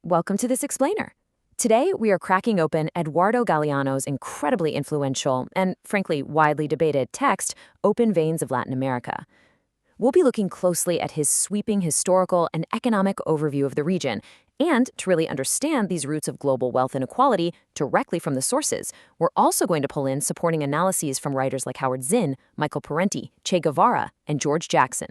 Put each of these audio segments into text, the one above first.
Welcome to this explainer. Today, we are cracking open Eduardo Galeano's incredibly influential and, frankly, widely debated text, Open Veins of Latin America. We'll be looking closely at his sweeping historical and economic overview of the region, and to really understand these roots of global wealth inequality directly from the sources, we're also going to pull in supporting analyses from writers like Howard Zinn, Michael Parenti, Che Guevara, and George Jackson.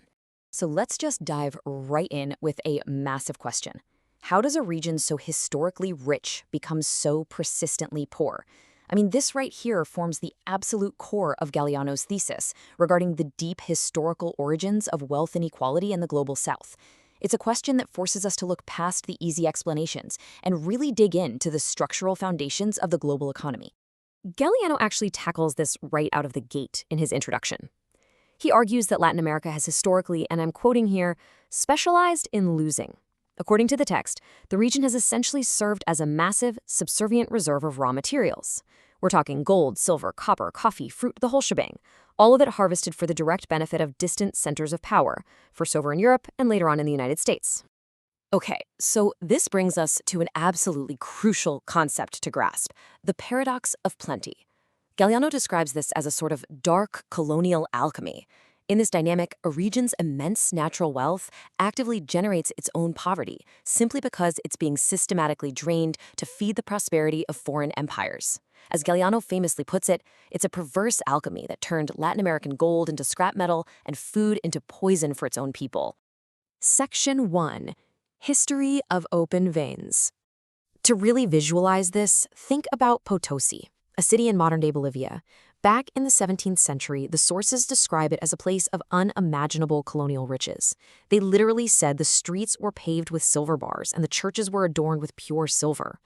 So let's just dive right in with a massive question. How does a region so historically rich become so persistently poor? I mean, this right here forms the absolute core of Galeano's thesis regarding the deep historical origins of wealth inequality in the global south. It's a question that forces us to look past the easy explanations and really dig into the structural foundations of the global economy. Galeano actually tackles this right out of the gate in his introduction. He argues that Latin America has historically, and I'm quoting here, specialized in losing. According to the text, the region has essentially served as a massive, subservient reserve of raw materials. We're talking gold, silver, copper, coffee, fruit, the whole shebang, all of it harvested for the direct benefit of distant centers of power, first over in Europe and later on in the United States. Okay, so this brings us to an absolutely crucial concept to grasp, the paradox of plenty. Galeano describes this as a sort of dark colonial alchemy. In this dynamic, a region's immense natural wealth actively generates its own poverty, simply because it's being systematically drained to feed the prosperity of foreign empires. As Galeano famously puts it, it's a perverse alchemy that turned Latin American gold into scrap metal and food into poison for its own people. Section 1. History of Open Veins. To really visualize this, think about Potosi, a city in modern-day Bolivia. Back in the 17th century, the sources describe it as a place of unimaginable colonial riches. They literally said the streets were paved with silver bars and the churches were adorned with pure silver.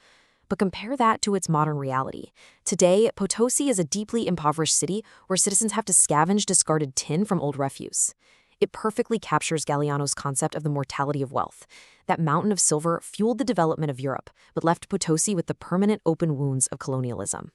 But compare that to its modern reality. Today, Potosi is a deeply impoverished city where citizens have to scavenge discarded tin from old refuse. It perfectly captures Galeano's concept of the mortality of wealth. That mountain of silver fueled the development of Europe, but left Potosi with the permanent open wounds of colonialism.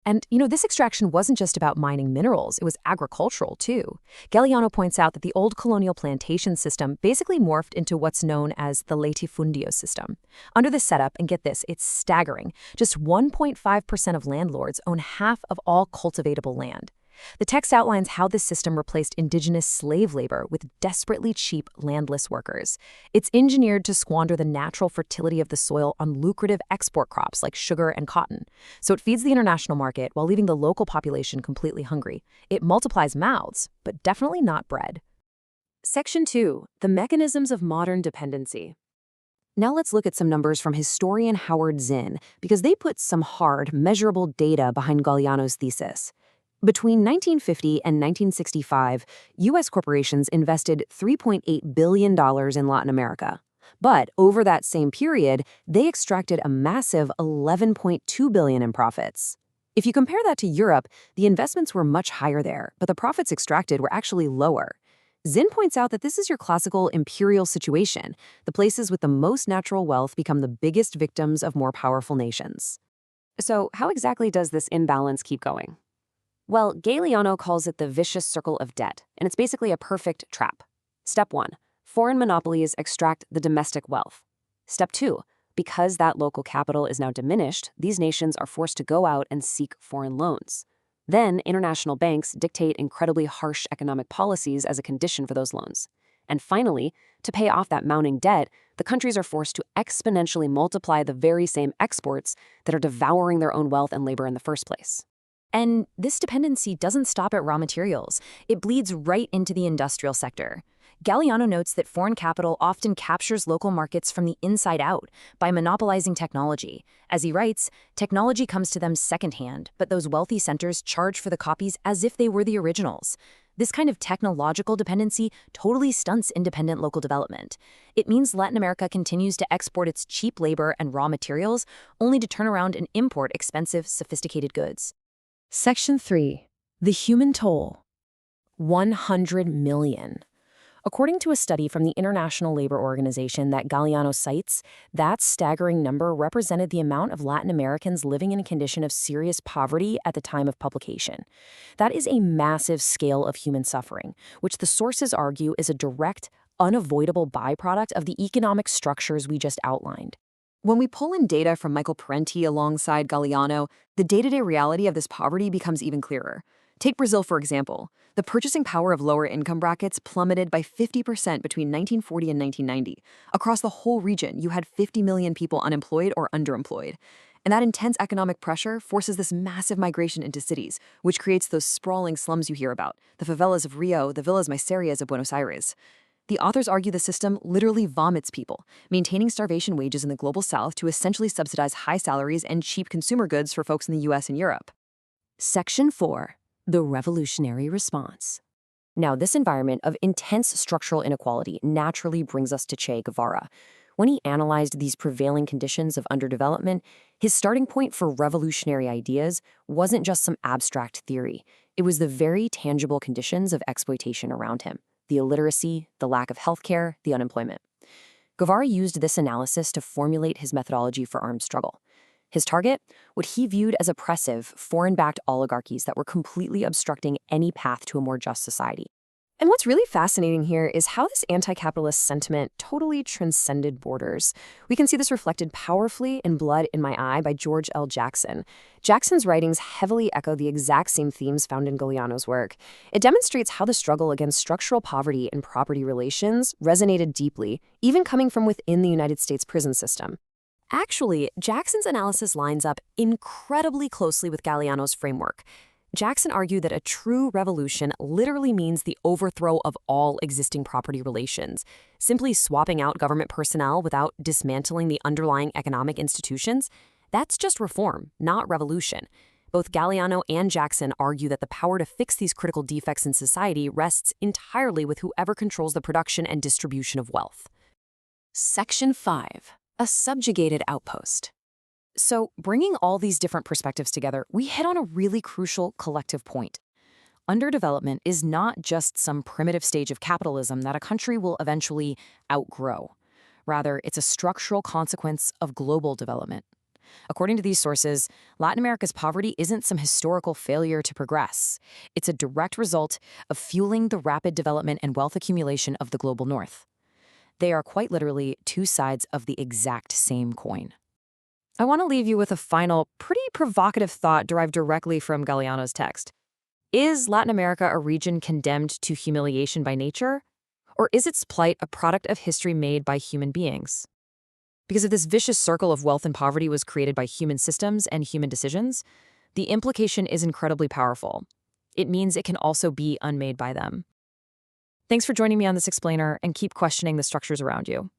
And, this extraction wasn't just about mining minerals, it was agricultural, too. Galeano points out that the old colonial plantation system basically morphed into what's known as the latifundio system. Under this setup, and get this, it's staggering, just 1.5% of landlords own half of all cultivatable land. The text outlines how this system replaced indigenous slave labor with desperately cheap landless workers. It's engineered to squander the natural fertility of the soil on lucrative export crops like sugar and cotton. So it feeds the international market while leaving the local population completely hungry. It multiplies mouths, but definitely not bread. Section 2. The Mechanisms of Modern Dependency. Now let's look at some numbers from historian Howard Zinn, because they put some hard, measurable data behind Galeano's thesis. Between 1950 and 1965, U.S. corporations invested $3.8 billion in Latin America. But over that same period, they extracted a massive $11.2 billion in profits. If you compare that to Europe, the investments were much higher there, but the profits extracted were actually lower. Zinn points out that this is your classical imperial situation. The places with the most natural wealth become the biggest victims of more powerful nations. So how exactly does this imbalance keep going? Well, Galeano calls it the vicious circle of debt, and it's basically a perfect trap. Step 1. Foreign monopolies extract the domestic wealth. Step 2. Because that local capital is now diminished, these nations are forced to go out and seek foreign loans. Then, international banks dictate incredibly harsh economic policies as a condition for those loans. And finally, to pay off that mounting debt, the countries are forced to exponentially multiply the very same exports that are devouring their own wealth and labor in the first place. And this dependency doesn't stop at raw materials. It bleeds right into the industrial sector. Galeano notes that foreign capital often captures local markets from the inside out by monopolizing technology. As he writes, technology comes to them secondhand, but those wealthy centers charge for the copies as if they were the originals. This kind of technological dependency totally stunts independent local development. It means Latin America continues to export its cheap labor and raw materials, only to turn around and import expensive, sophisticated goods. Section 3. The Human Toll. 100 million. According to a study from the International Labor Organization that Galeano cites, that staggering number represented the amount of Latin Americans living in a condition of serious poverty at the time of publication. That is a massive scale of human suffering, which the sources argue is a direct, unavoidable byproduct of the economic structures we just outlined. When we pull in data from Michael Parenti alongside Galeano, the day-to-day reality of this poverty becomes even clearer. Take Brazil, for example. The purchasing power of lower income brackets plummeted by 50% between 1940 and 1990. Across the whole region, you had 50 million people unemployed or underemployed. And that intense economic pressure forces this massive migration into cities, which creates those sprawling slums you hear about, the favelas of Rio, the villas miserias of Buenos Aires. The authors argue the system literally vomits people, maintaining starvation wages in the global south to essentially subsidize high salaries and cheap consumer goods for folks in the US and Europe. Section 4. The Revolutionary Response. Now, this environment of intense structural inequality naturally brings us to Che Guevara. When he analyzed these prevailing conditions of underdevelopment, his starting point for revolutionary ideas wasn't just some abstract theory. It was the very tangible conditions of exploitation around him: the illiteracy, the lack of healthcare, the unemployment. Guevara used this analysis to formulate his methodology for armed struggle. His target? What he viewed as oppressive, foreign-backed oligarchies that were completely obstructing any path to a more just society. And what's really fascinating here is how this anti-capitalist sentiment totally transcended borders. We can see this reflected powerfully in Blood in My Eye by George L. Jackson. Jackson's writings heavily echo the exact same themes found in Galeano's work. It demonstrates how the struggle against structural poverty and property relations resonated deeply, even coming from within the United States prison system. Actually, Jackson's analysis lines up incredibly closely with Galeano's framework. Jackson argued that a true revolution literally means the overthrow of all existing property relations. Simply swapping out government personnel without dismantling the underlying economic institutions, that's just reform, not revolution. Both Galeano and Jackson argue that the power to fix these critical defects in society rests entirely with whoever controls the production and distribution of wealth. Section 5. A Subjugated Outpost. So, bringing all these different perspectives together, we hit on a really crucial collective point. Underdevelopment is not just some primitive stage of capitalism that a country will eventually outgrow. Rather, it's a structural consequence of global development. According to these sources, Latin America's poverty isn't some historical failure to progress. It's a direct result of fueling the rapid development and wealth accumulation of the global north. They are quite literally two sides of the exact same coin. I want to leave you with a final, pretty provocative thought derived directly from Galeano's text. Is Latin America a region condemned to humiliation by nature? Or is its plight a product of history made by human beings? Because if this vicious circle of wealth and poverty was created by human systems and human decisions, the implication is incredibly powerful. It means it can also be unmade by them. Thanks for joining me on this explainer, and keep questioning the structures around you.